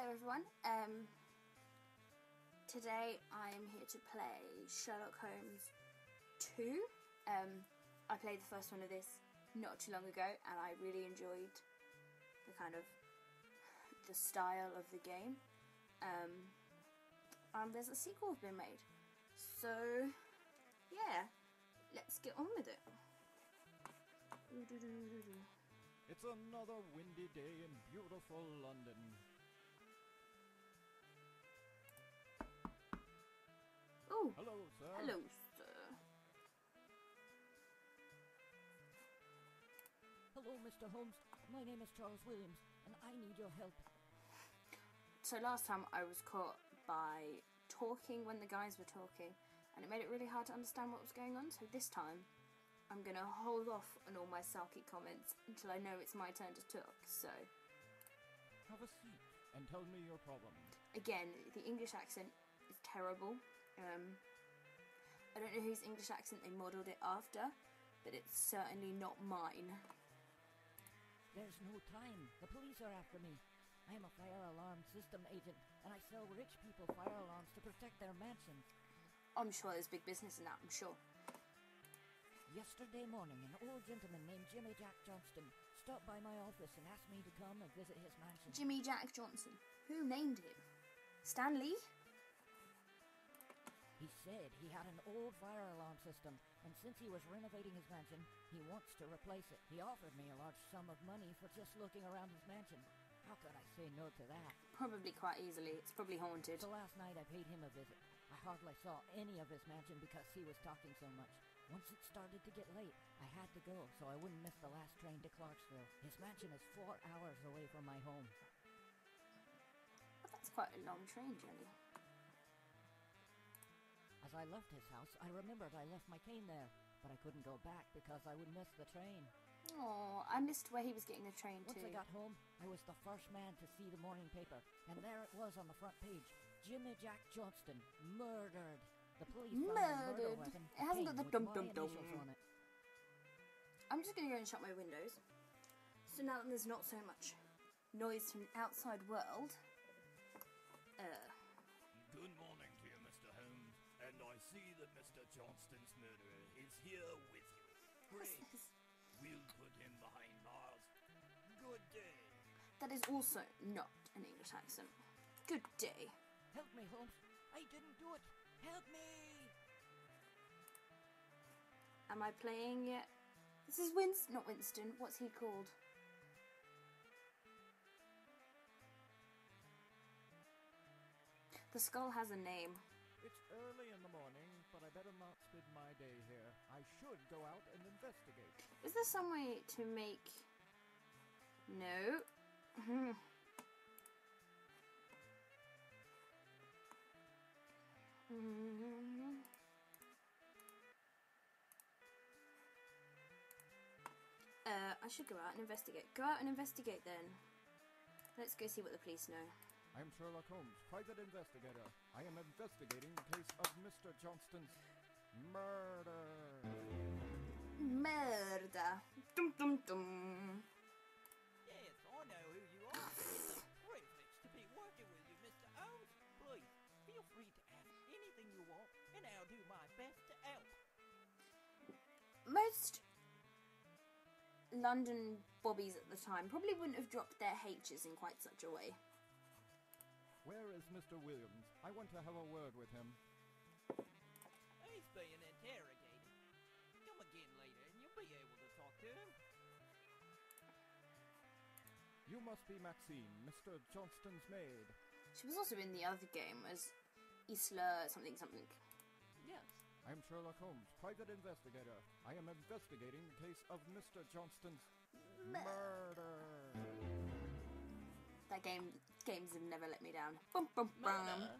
Hello everyone, today I am here to play Sherlock Holmes 2. I played the first one of this not too long ago and I really enjoyed the style of the game. And there's a sequel been made, so yeah, let's get on with it. It's another windy day in beautiful London. Oh, hello, sir. Hello, sir. Hello, Mr. Holmes. My name is Charles Williams, and I need your help. So last time I was caught by talking when the guys were talking, and it made it really hard to understand what was going on, so this time I'm going to hold off on all my sulky comments until I know it's my turn to talk, so... Have a seat and tell me your problem. Again, the English accent is terrible. I don't know whose English accent they modelled it after, but it's certainly not mine. There's no time. The police are after me. I am a fire alarm system agent, and I sell rich people fire alarms to protect their mansions. I'm sure there's big business in that, I'm sure. Yesterday morning, an old gentleman named Jimmy Jack Johnston stopped by my office and asked me to come and visit his mansion. Jimmy Jack Johnson. Who named him? Stan Lee? He said he had an old fire alarm system, and since he was renovating his mansion, he wants to replace it. He offered me a large sum of money for just looking around his mansion. How could I say no to that? Probably quite easily. It's probably haunted. So last night I paid him a visit. I hardly saw any of his mansion because he was talking so much. Once it started to get late, I had to go so I wouldn't miss the last train to Clarksville. His mansion is 4 hours away from my home. But that's quite a long train journey. As I left his house, I remembered I left my cane there, but I couldn't go back because I would miss the train. Oh, I missed where he was getting the train to. Once I got home, I was the first man to see the morning paper, and there it was on the front page. Jimmy Jack Johnston, murdered. The police found a murder weapon. It hasn't got the initials dum-dum-dum on it. I'm just going to go and shut my windows. So now that there's not so much noise from the outside world. Good morning to you, Mr. Holmes. And I see that Mr. Johnston's murderer is here with you. Great. We'll put him behind bars. Good day. That is also not an English accent. Good day. Help me, Holmes. I didn't do it. Help me! Am I playing yet? This is Winston, not Winston. What's he called? The skull has a name. It's early in the morning, but I better not spend my day here. I should go out and investigate. Is there some way to make... No. I should go out and investigate. Go out and investigate then. Let's go see what the police know. I am Sherlock Holmes, private investigator. I am investigating the case of Mr. Johnston's murder. Murder. Dum dum dum. Yes, I know who you are. It's a privilege to be working with you, Mr. Holmes. Please, feel free to ask anything you want, and I'll do my best to help. Most London bobbies at the time probably wouldn't have dropped their H's in quite such a way. Where is Mr. Williams? I want to have a word with him. He's being interrogated. Come again later, and you'll be able to talk to him. You must be Maxine, Mr. Johnston's maid. She was also in the other game as Isla something something. Yes. I am Sherlock Holmes, private investigator. I am investigating the case of Mr. Johnston's murder. That games have never let me down. Bum, bum, bum. Murder?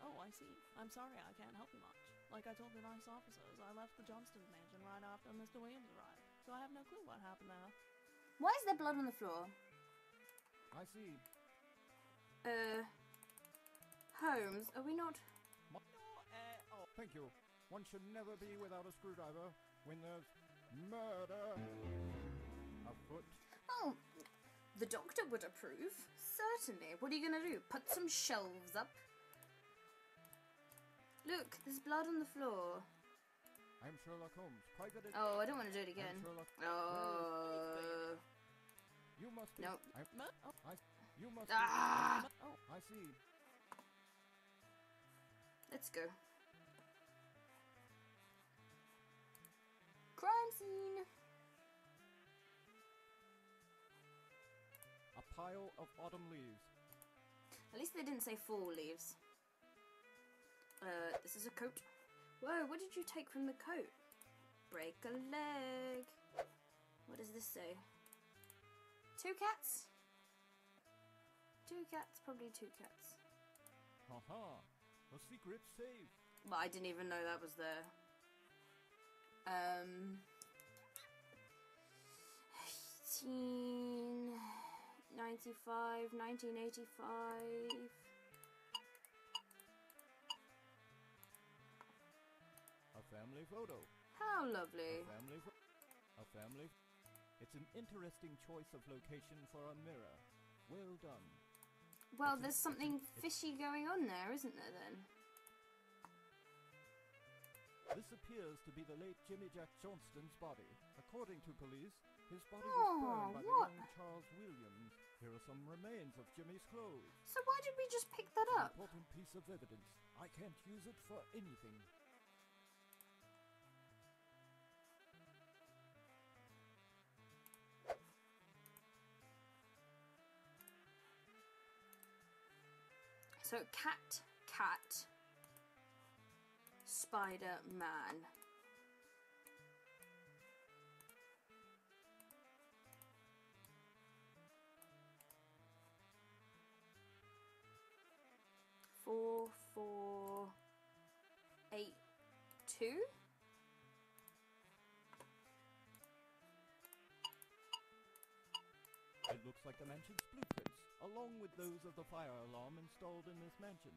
Oh, I see. I'm sorry I can't help you much. Like I told the nice officers, I left the Johnston mansion right after Mr. Williams arrived, so I have no clue what happened there. Why is there blood on the floor? I see. Holmes, are we not... Thank you. One should never be without a screwdriver when there's murder afoot. Oh, The doctor would approve. Certainly. What are you going to do? Put some shelves up? Look, there's blood on the floor. I'm Sherlock Holmes, private... Oh, I don't want to do it I'm again. Sherlock... You must be... Nope. You must Ah! be... Oh, I see. Let's go. Crime scene. A pile of autumn leaves. At least they didn't say fall leaves. This is a coat. Whoa, what did you take from the coat? Break a leg. What does this say? 2 cats? 2 cats, probably 2 cats. Haha, a secret safe. But I didn't even know that was there. 1995, 1985. A family photo. How lovely. A family... It's an interesting choice of location for a mirror. Well done. Well, there's something fishy going on there, isn't there, then? This appears to be the late Jimmy Jack Johnston's body. According to police, his body was burned by the young Charles Williams. Here are some remains of Jimmy's clothes. So why did we just pick that An up? important piece of evidence. I can't use it for anything. So, cat, spider, man. Four, 8, 2. It looks like the mansion's blueprints, along with those of the fire alarm installed in this mansion.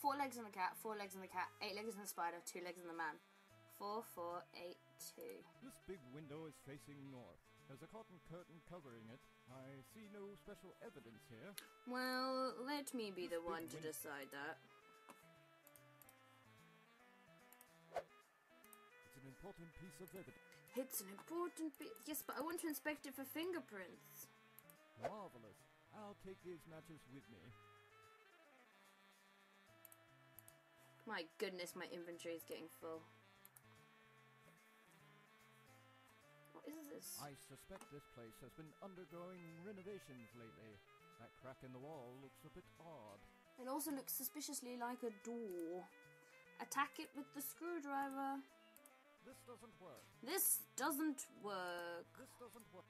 Four legs on the cat, 4 legs on the cat, 8 legs on the spider, 2 legs on the man. 4, 4, 8, 2. This big window is facing north. There's a cotton curtain covering it. I see no special evidence here. Well, let me be This the big one to decide that. It's an important piece of evidence. It's an important bit. Yes, but I want to inspect it for fingerprints. Marvelous. I'll take these matches with me. My goodness, my inventory is getting full. What is this? I suspect this place has been undergoing renovations lately. That crack in the wall looks a bit odd. It also looks suspiciously like a door. Attack it with the screwdriver. This doesn't work. This doesn't work. This doesn't work.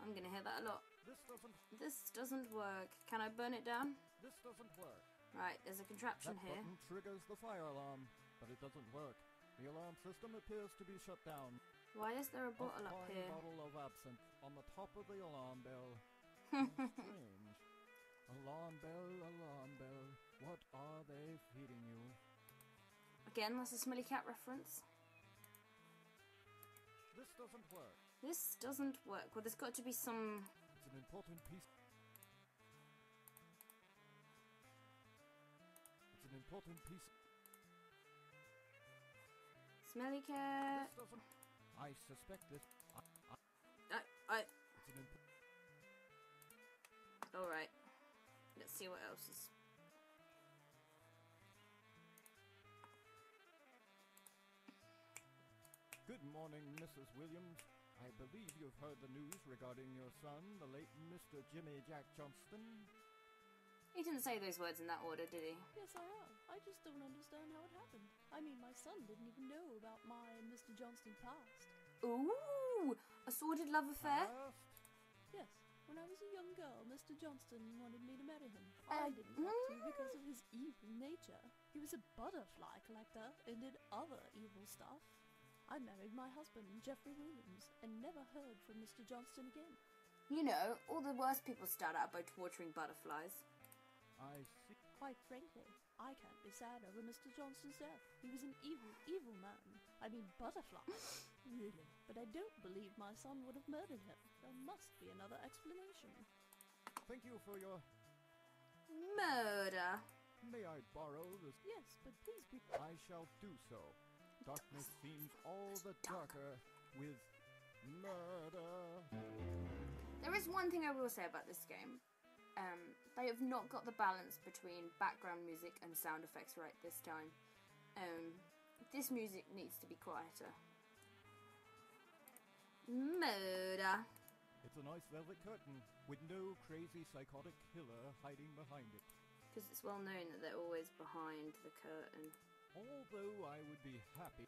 I'm gonna hear that a lot. This doesn't... This doesn't work. Can I burn it down? This doesn't work. Right, there's a contraption That here. button triggers the fire alarm, but it doesn't work. The alarm system appears to be shut down. Why is there a bottle up fine here? bottle of absinthe on the top of the alarm bell. Strange. Alarm bell. What are they feeding you? Again, that's a smelly cat reference. This doesn't work. This doesn't work. Well, there's got to be some... It's an important piece. It's an important piece. Smelly cat. This doesn't... I suspect this... It's an important... Alright. Let's see what else is... Good morning, Mrs. Williams. I believe you've heard the news regarding your son, the late Mr. Jimmy Jack Johnston. He didn't say those words in that order, did he? Yes, I have. I just don't understand how it happened. I mean, my son didn't even know about my and Mr. Johnston's past. Ooh! A sordid love affair? Past? Yes, when I was a young girl, Mr. Johnston wanted me to marry him. I didn't want to because of his evil nature. He was a butterfly collector and did other evil stuff. I married my husband, Jeffrey Williams, and never heard from Mr. Johnston again. You know, all the worst people start out by torturing butterflies. I see. Quite frankly, I can't be sad over Mr. Johnston's death. He was an evil, evil man. I mean, butterfly. Really. But I don't believe my son would have murdered him. There must be another explanation. Thank you for your... Murder. May I borrow this? Yes, but please be... I shall do so. Darkness seems all the darker with murder. There is one thing I will say about this game. They have not got the balance between background music and sound effects right this time. This music needs to be quieter. Murder. It's a nice velvet curtain with no crazy psychotic killer hiding behind it. Because it's well known that they're always behind the curtain. Although I would be happy.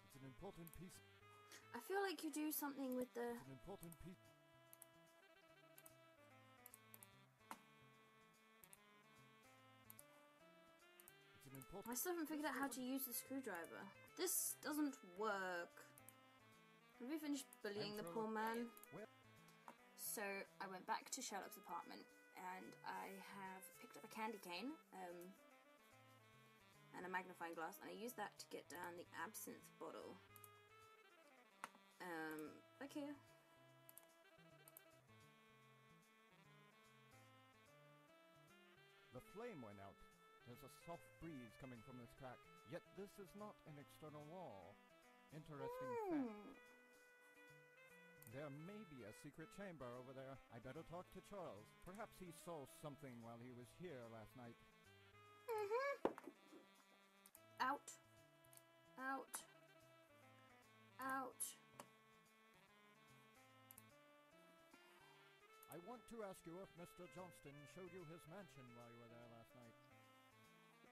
It's an important piece. I feel like you do something with the... It's an important piece. It's an important... I still haven't figured out how to use the screwdriver. This doesn't work. Have we finished bullying the poor man? So I went back to Sherlock's apartment and I have picked up a candy cane and a magnifying glass, and I used that to get down the absinthe bottle. Back here. The flame went out. There's a soft breeze coming from this crack, yet this is not an external wall. Interesting fact. There may be a secret chamber over there. I better talk to Charles. Perhaps he saw something while he was here last night. Out. Out. Out. I want to ask you if Mr. Johnston showed you his mansion while you were there last night.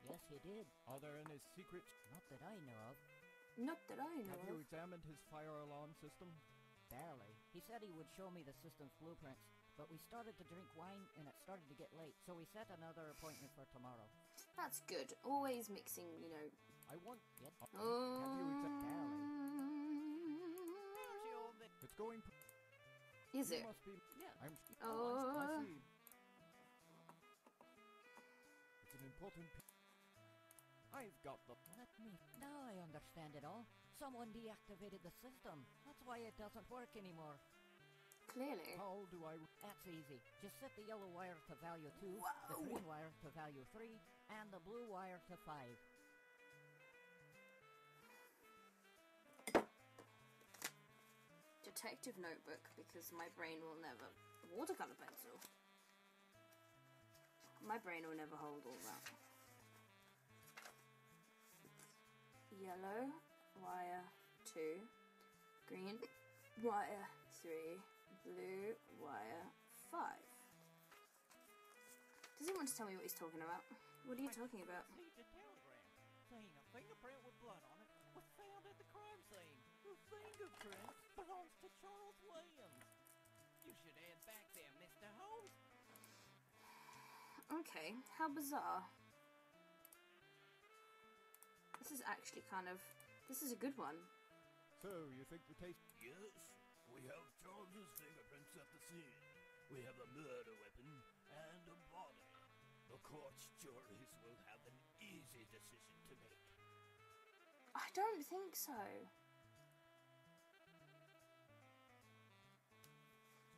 Yes, he did. Are there any secret... Not that I know of. Not that I know Have you of. examined his fire alarm system? Barely. He said he would show me the system's blueprints, but we started to drink wine and it started to get late, so we set another appointment for tomorrow. That's good. Always mixing, you know. I want... Yep. Have you examined... Barely. How's your bit? It's going... Is You it? must be... Yeah. I'm... Oh. I see. It's an important... I've got the... Let me... Now I understand it all. Someone deactivated the system. That's why it doesn't work anymore. Clearly. How do I... That's easy. Just set the yellow wire to value 2, the Whoa. green wire to value 3, and the blue wire to 5. Detective notebook, because my brain will never... Watercolor pencil. My brain will never hold all that. Yellow wire 2, green wire 3, blue wire 5. Does he want to tell me what he's talking about? What are you talking about? Received a telegram saying a fingerprint with blood on it was found at the crime scene. The fingerprint belongs to Charles Williams. You should head back there, Mr. Holmes. Okay, how bizarre. This is actually kind of... This is a good one. So, you think the case... Yes, we have Charles's fingerprints at the scene. We have a murder weapon and a body. The court's juries will have an easy decision to make. I don't think so.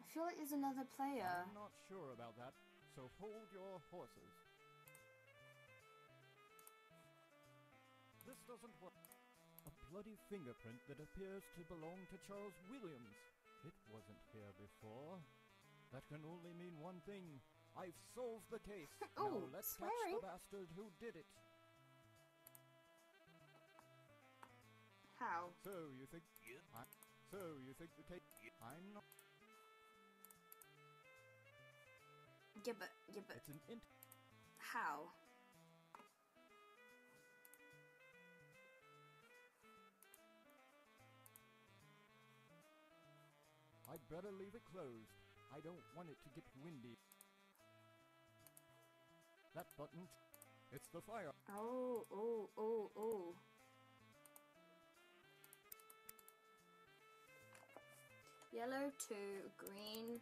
I feel like there's another player. I'm not sure about that, so hold your horses. This doesn't work. A bloody fingerprint that appears to belong to Charles Williams. It wasn't here before. That can only mean one thing. I've solved the case. Oh, now let's swearing. catch the bastard who did it. How? So you think... Yeah. So you think the case... I'm not... Yeah, but... It's an int... How? I'd better leave it closed. I don't want it to get windy. That button... It's the fire. Oh. Yellow 2, green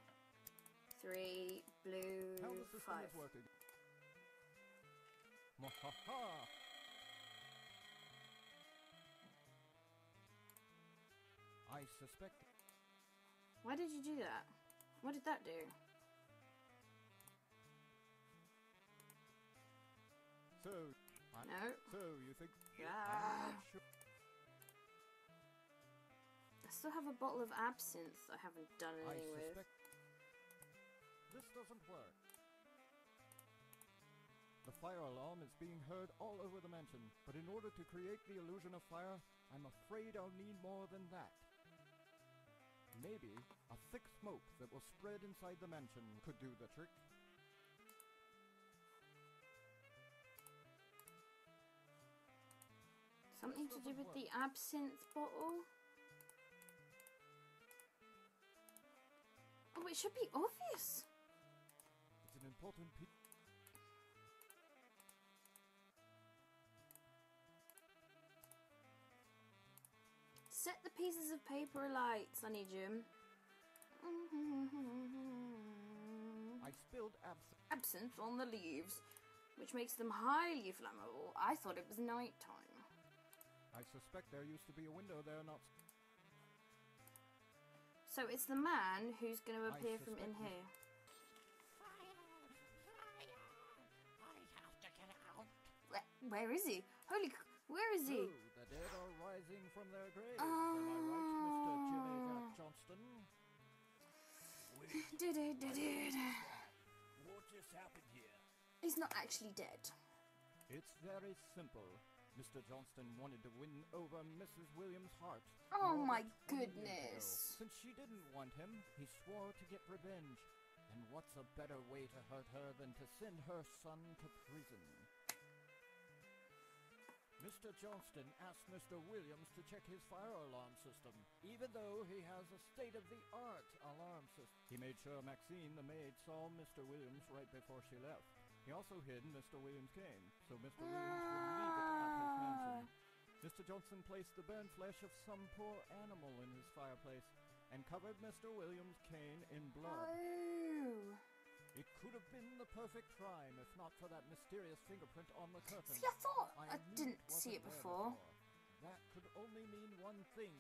3, blue How the system 5. is working. Mwahaha! I suspect. Why did you do that? What did that do? So, No. So you think? Yeah. I'm not sure. I still have a bottle of absinthe I haven't done I anything with. suspect this doesn't work. The fire alarm is being heard all over the mansion, but in order to create the illusion of fire, I'm afraid I'll need more than that. Maybe a thick smoke that will spread inside the mansion could do the trick. Something to do with the absinthe bottle? Oh, it should be obvious. It's an important piece. Set the pieces of paper alight, Sunny Jim. I spilled Absinthe on the leaves, which makes them highly flammable. I thought it was nighttime. I suspect there used to be a window there, not. So it's the man who's going to I appear from in suspect here. I have to get out. Where is he? Where is he? Oh, the dead are rising from their graves. Am I right, Mr. Johnston? What just happened here? He's not actually dead. It's very simple. Mr. Johnston wanted to win over Mrs. Williams' heart. Oh more my than 20 years ago. goodness. Since she didn't want him, he swore to get revenge. And what's a better way to hurt her than to send her son to prison? Mr. Johnston asked Mr. Williams to check his fire alarm system, even though he has a state-of-the-art alarm system. He made sure Maxine, the maid, saw Mr. Williams right before she left. He also hid Mr. Williams' cane, so Mr. Williams would leave it at his mansion. Mr. Johnston placed the burned flesh of some poor animal in his fireplace and covered Mr. Williams' cane in blood. Oh. It could have been the perfect crime if not for that mysterious fingerprint on the curtain. See, I thought I knew didn't it see it wasn't there before. That could only mean one thing.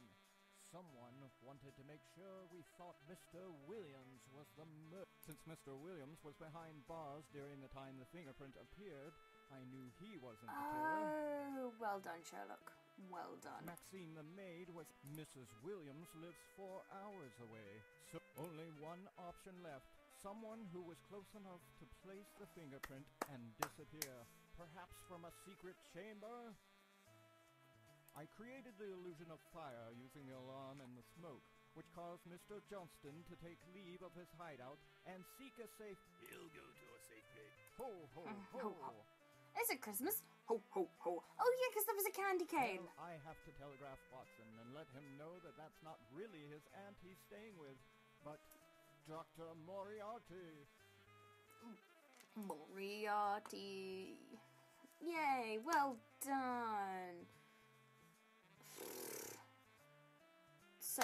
Someone wanted to make sure we thought Mr. Williams was the murderer. Since Mr. Williams was behind bars during the time the fingerprint appeared, I knew he wasn't the killer. Oh, well done, Sherlock. Well done. Maxine the maid was. Mrs. Williams lives 4 hours away, so only one option left. Someone who was close enough to place the fingerprint and disappear, perhaps from a secret chamber? I created the illusion of fire using the alarm and the smoke, which caused Mr. Johnston to take leave of his hideout and seek a safe. He'll go to a safe place. Ho, ho, Ho, ho! ho. Is it Christmas? Ho, ho, ho. Oh, yeah, because there was a candy cane. Well, I have to telegraph Watson and let him know that that's not really his aunt he's staying with, but Dr. Moriarty. Moriarty. Yay, well done. So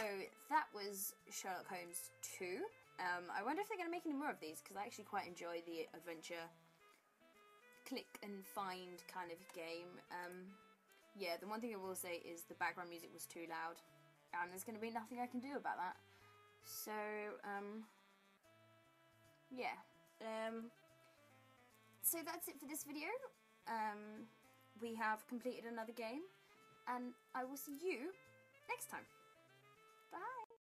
that was Sherlock Holmes 2. I wonder if they're going to make any more of these, because I actually quite enjoy the adventure click and find kind of game. Yeah, the one thing I will say is the background music was too loud, and there's going to be nothing I can do about that. So, yeah. So that's it for this video. We have completed another game, and I will see you next time. Bye!